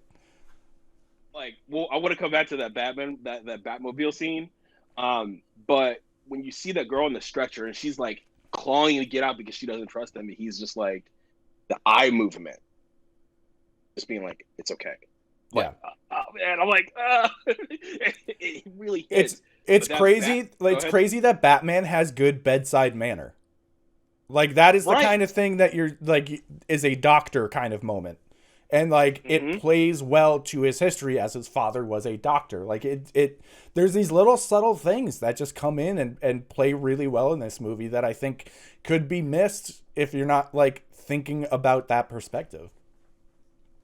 Like, well, I want to come back to that Batman, that Batmobile scene. But when you see that girl in the stretcher and she's like clawing to get out because she doesn't trust him, and he's just like the eye movement, just being like, it's okay. Like, oh man, I'm like, it really hits. It's crazy. It's crazy that Batman has good bedside manner. Like that is the kind of thing that you're like is a doctor kind of moment. And like it Mm-hmm. plays well to his history as his father was a doctor. Like it there's these little subtle things that just come in and play really well in this movie that I think could be missed if you're not like thinking about that perspective.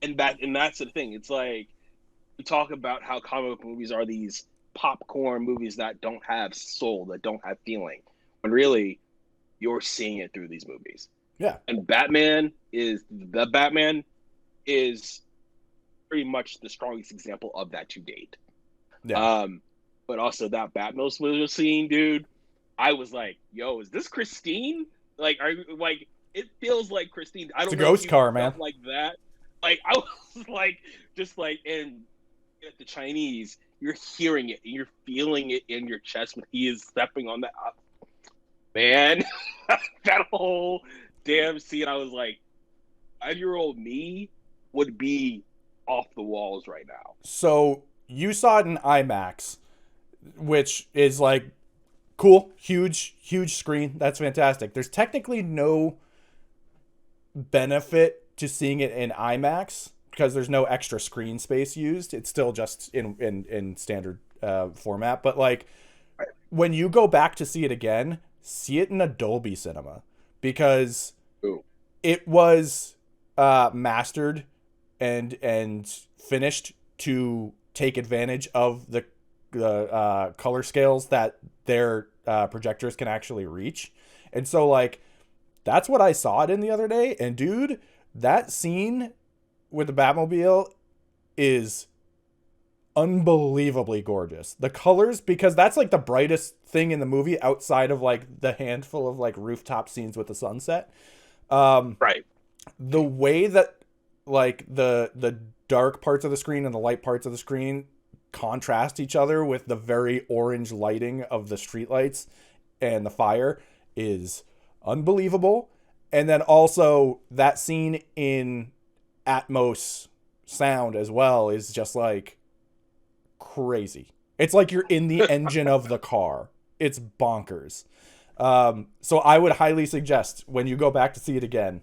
And that's the thing. It's like we talk about how comic book movies are these popcorn movies that don't have soul, that don't have feeling. When really you're seeing it through these movies. Yeah. And Batman is pretty much the strongest example of that to date. Yeah. But also that Batmobile scene, dude, I was like, yo, is this Christine? Like, are you like it feels like Christine. I It's a don't know if ghost you car, man. felt like that. Like I was like just like and at the Chinese, you're hearing it and you're feeling it in your chest when he is stepping on that man. That whole damn scene, I was like, 5-year-old me would be off the walls right now. So you saw it in IMAX, which is like cool, huge screen. That's fantastic. There's technically no benefit to seeing it in IMAX because there's no extra screen space used. It's still just in standard format. But like when you go back to see it again, see it in a Dolby Cinema because Ooh. it was mastered and finished to take advantage of the color scales that their projectors can actually reach. And so like that's what I saw it in the other day. And dude, that scene with the Batmobile is unbelievably gorgeous. The colors, because that's like the brightest thing in the movie outside of like the handful of like rooftop scenes with the sunset. Right. The way that like the dark parts of the screen and the light parts of the screen contrast each other with the very orange lighting of the streetlights and the fire is unbelievable. And then also that scene in Atmos sound as well is just like crazy. It's like you're in the engine of the car. It's bonkers. So I would highly suggest when you go back to see it again,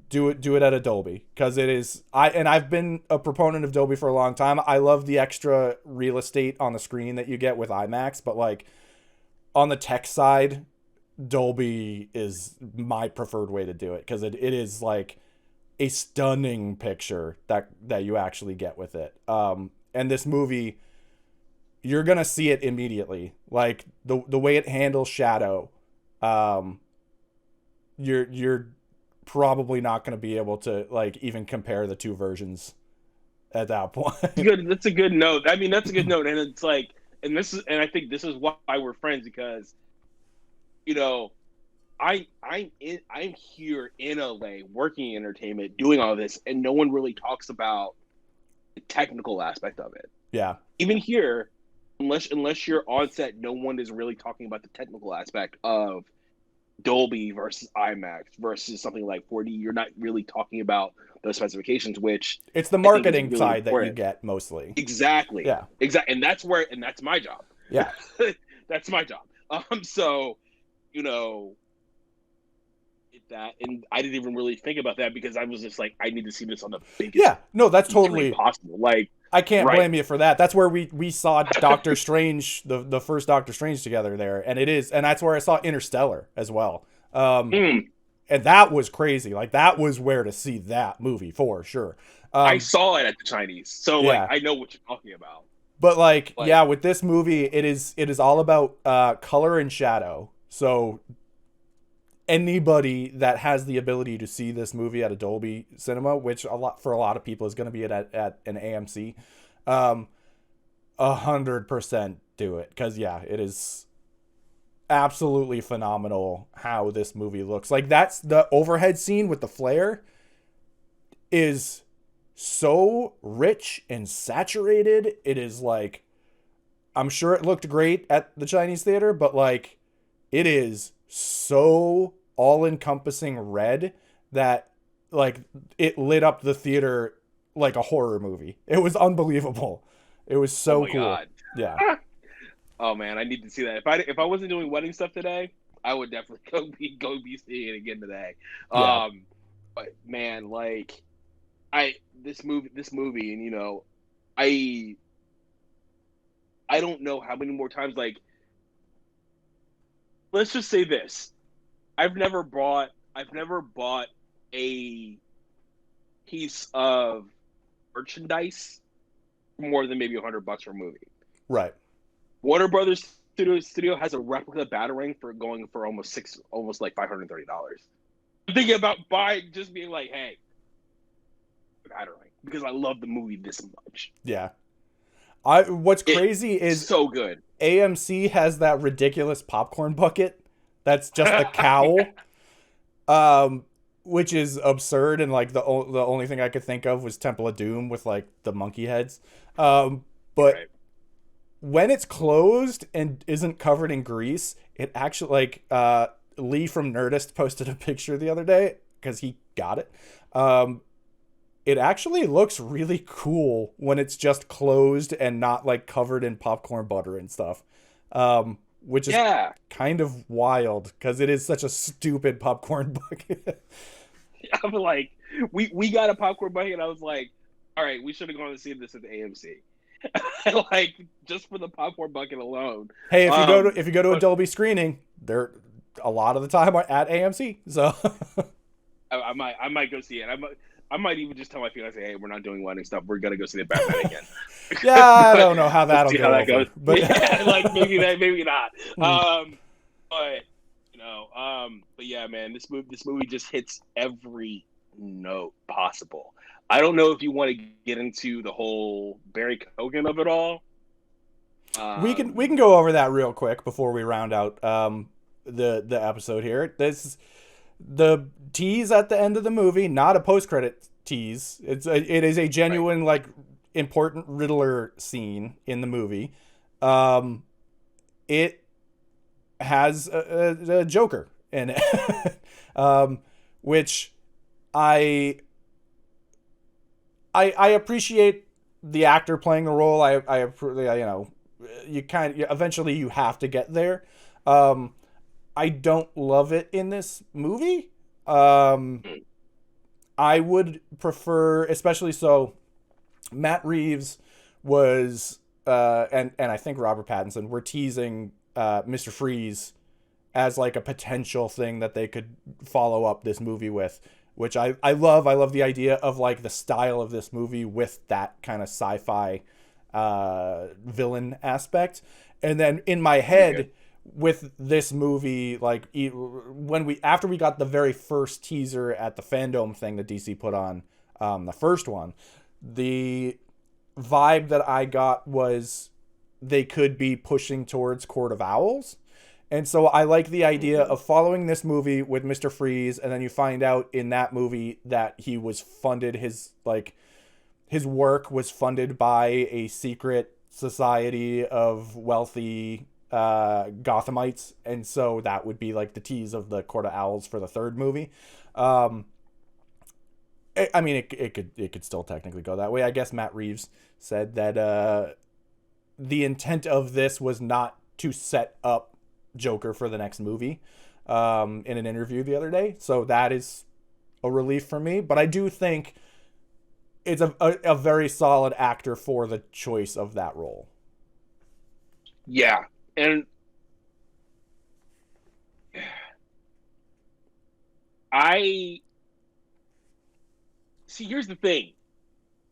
do it at a Dolby because it is I've been a proponent of Dolby for a long time. I love the extra real estate on the screen that you get with IMAX, but like on the tech side, Dolby is my preferred way to do it because it is like a stunning picture that you actually get with it. And this movie, you're gonna see it immediately. Like the way it handles shadow, you're probably not going to be able to like even compare the two versions at that point. Good. That's a good note. I mean, that's a good note, and it's like, and I think this is why we're friends because, you know, I'm here in LA working in entertainment, doing all this, and no one really talks about the technical aspect of it. Yeah. Even here, unless you're on set, no one is really talking about the technical aspect of Dolby versus IMAX versus something like 4D. You're not really talking about those specifications, which it's the I think is marketing really side important. that you get mostly. Exactly. Yeah. Exactly. And that's my job. Yeah. That's my job. So, you know, that, and I didn't even really think about that because I was just like, I need to see this on the biggest. Yeah. No, that's totally possible. Like, I can't right. blame you for that. That's where we saw Doctor Strange, the first Doctor Strange together there, and that's where I saw Interstellar as well. And that was crazy. Like that was where to see that movie for sure. I saw it at the Chinese, so like I know what you're talking about. But like yeah, with this movie, it is all about color and shadow. So anybody that has the ability to see this movie at a Dolby Cinema, which for a lot of people is going to be at an AMC, 100% do it because yeah, it is absolutely phenomenal how this movie looks. Like that's the overhead scene with the flare is so rich and saturated. It is like I'm sure it looked great at the Chinese theater, but like it is so all-encompassing red that like it lit up the theater like a horror movie. It was unbelievable. It was so cool. God. Yeah. Oh man, I need to see that. If I wasn't doing wedding stuff today, I would definitely go be seeing it again today. Yeah. But man, like I this movie, and I I don't know how many more times. Like, let's just say this: I've never bought a piece of merchandise for more than maybe $100 for a movie. Right. Warner Brothers Studio has a replica Batarang for going for almost like $530. I'm thinking about buying, just being like, hey, Batarang, because I love the movie this much. Yeah. What's crazy It's is so good. AMC has that ridiculous popcorn bucket that's just the Yeah, cowl, which is absurd, and like the only thing I could think of was Temple of Doom with like the monkey heads. But right. when it's closed and isn't covered in grease, it actually like Lee from Nerdist posted a picture the other day because he got it. It actually looks really cool when it's just closed and not like covered in popcorn butter and stuff. Which is Yeah. kind of wild because it is such a stupid popcorn bucket. I'm like, we got a popcorn bucket, and I was like, all right, we should have gone to see this at the AMC. Like, just for the popcorn bucket alone. Hey, if you go to a But Dolby screening, they're a lot of the time at AMC. So I might go see it. I might even just tell my fiance, hey, we're not doing wedding stuff. We're gonna go see the Batman again. yeah, I But don't know how let's that'll see go how that over. goes. But Yeah, like maybe not. Hmm. But but yeah, man, this movie just hits every note possible. I don't know if you want to get into the whole Barry Keoghan of it all. We can go over that real quick before we round out the episode here. This the tease at the end of the movie, not a post credit tease. It is a Right. genuine like important Riddler scene in the movie. Um, it has a Joker in it, which I I appreciate the actor playing the role. You eventually you have to get there. Um, I don't love it in this movie. Um, I would prefer, especially so, Matt Reeves was, and I think Robert Pattinson were teasing Mr. Freeze as like a potential thing that they could follow up this movie with, which I love. I love the idea of like the style of this movie with that kind of sci-fi villain aspect. And then in my Pretty good. head, with this movie, like when we after we got the very first teaser at the fandom thing that DC put on, the first one, the vibe that I got was they could be pushing towards Court of Owls. And so I like the idea Mm-hmm. of following this movie with Mr. Freeze, and then you find out in that movie that he was funded, his work was funded by a secret society of wealthy Gothamites, and so that would be like the tease of the Court of Owls for the third movie. Um, I mean, it could still technically go that way. I guess Matt Reeves said that the intent of this was not to set up Joker for the next movie in an interview the other day. So that is a relief for me. But I do think it's a very solid actor for the choice of that role. Yeah, and I see. Here's the thing.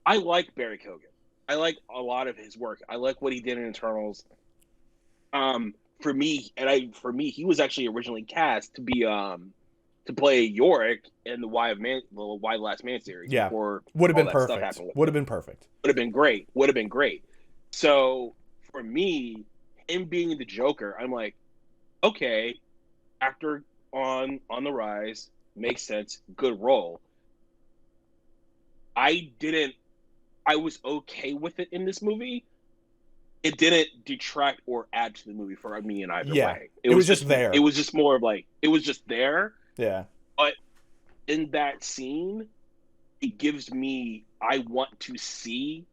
I like Barry Keoghan. I like a lot of his work. I like what he did in Eternals. For me, he was actually originally cast to play Yorick in the Why the Last Man series Yeah. before Would have all been that stuff perfect. happened with Would have him. been perfect. Would have been great. Would have been great. So for me, him being the Joker, I'm like, okay, actor on the rise, makes sense, good role. I didn't. I was okay with it in this movie. It didn't detract or add to the movie for me in either Yeah. way. It was just It there. was just more of like it was just there. Yeah. But in that scene, it gives me I want to see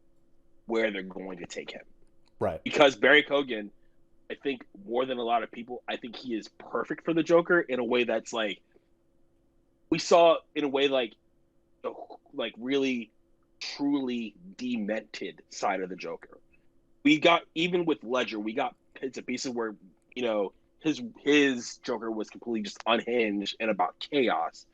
where they're going to take him Right. because Barry Keoghan, I think more than a lot of people, I think he is perfect for the Joker in a way that's like we saw in a way like really. truly demented side of the Joker. We got, even with Ledger, we got bits and pieces where, you know, his Joker was completely just unhinged and about chaos.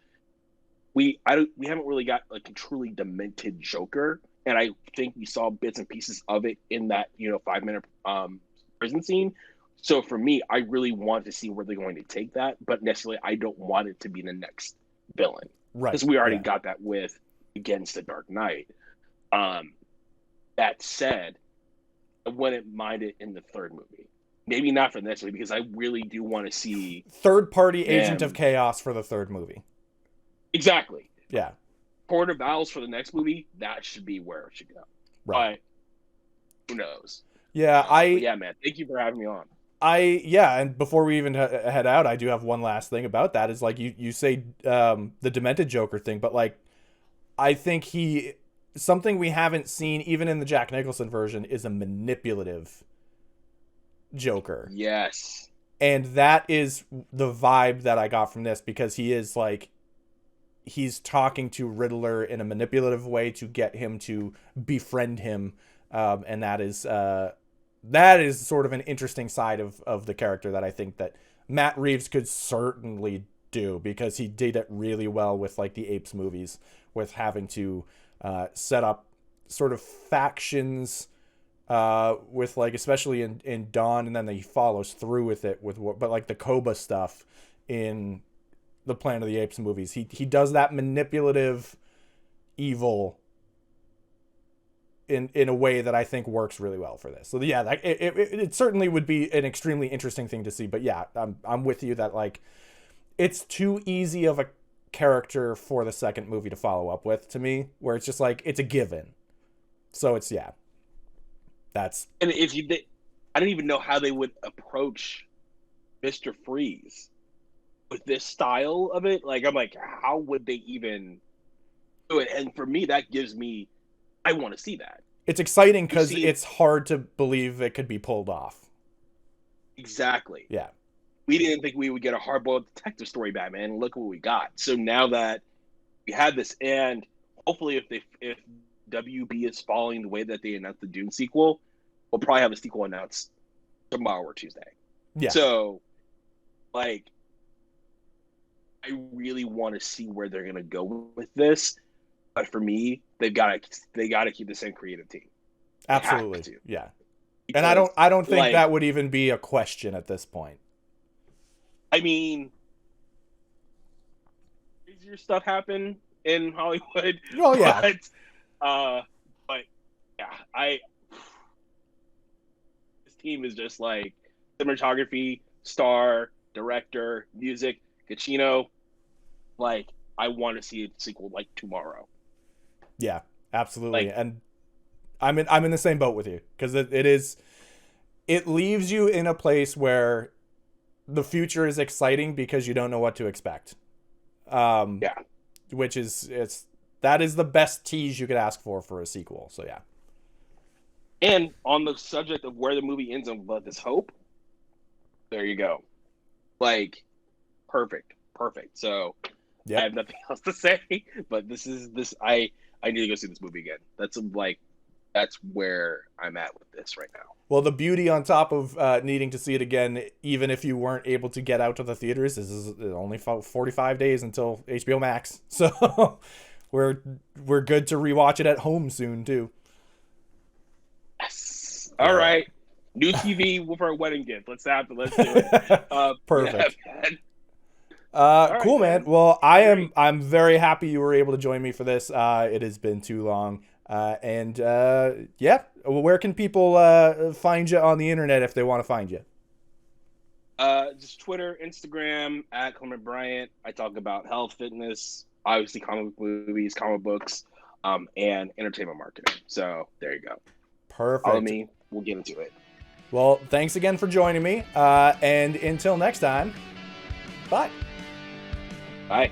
We haven't really got like a truly demented Joker, and I think we saw bits and pieces of it in that, you know, 5 minute prison scene. So for me, I really want to see where they're going to take that, but necessarily I don't want it to be the next villain, Right. because we already got that with Against the Dark Knight. That said, I wouldn't mind it in the third movie. Maybe not for the next movie, because I really do want to see third-party Agent of Chaos for the third movie. Exactly. Yeah. Court of Owls for the next movie, that should be where it should go. Right. But who knows? Yeah, yeah, man. Thank you for having me on. And before we even head out, I do have one last thing about that. Is like you say the demented Joker thing, but like I think something we haven't seen even in the Jack Nicholson version is a manipulative Joker. Yes. And that is the vibe that I got from this, because he is like, he's talking to Riddler in a manipulative way to get him to befriend him. And that is sort of an interesting side of the character that I think that Matt Reeves could certainly do, because he did it really well with like the Apes movies, with having to set up sort of factions with like, especially in Dawn, and then he follows through with it but like the Koba stuff in the Planet of the Apes movies, he does that manipulative evil in a way that I think works really well for this. So yeah, like it certainly would be an extremely interesting thing to see. But yeah, I'm with you that like it's too easy of a character for the second movie to follow up with, to me, where it's just like it's a given. So it's that's. And I don't even know how they would approach Mr. Freeze with this style of it. Like, I'm like, how would they even do it? And for me, that gives me, I want to see that. It's exciting because it's hard to believe it could be pulled off. Exactly. Yeah. We didn't think we would get a hardboiled detective story Batman. Look what we got. So now that we had this, and hopefully if WB is following the way that they announced the Dune sequel, we'll probably have a sequel announced tomorrow or Tuesday. Yeah. So, like, I really want to see where they're gonna go with this, but for me, they gotta keep the same creative team. Absolutely, yeah. Because, and I don't think that would even be a question at this point. I mean, crazier stuff happen in Hollywood. Oh yeah, but yeah, this team is just like cinematography, star, director, music, Giacchino. Like, I want to see a sequel like tomorrow. Yeah, absolutely. Like, and I'm in the same boat with you, because it leaves you in a place where the future is exciting because you don't know what to expect. Yeah, which is that is the best tease you could ask for a sequel. So yeah. And on the subject of where the movie ends on Let This Hope, there you go. Like, perfect. So yep. I have nothing else to say, but I need to go see this movie again. That's where I'm at with this right now. Well, the beauty on top of needing to see it again, even if you weren't able to get out to the theaters, is only 45 days until HBO Max. So we're good to rewatch it at home soon too. Yes. All right. New TV with our wedding gift. Let's do it. Perfect. Yeah, cool, man. Well, I'm very happy you were able to join me for this. It has been too long. Yeah, where can people find you on the internet if they want to find you? Just Twitter, Instagram, at Clement Bryant. I talk about health, fitness, obviously comic book movies, comic books, and entertainment marketing. So there you go. Perfect. Follow me. We'll get into it. Well, thanks again for joining me. And until next time, bye. Bye.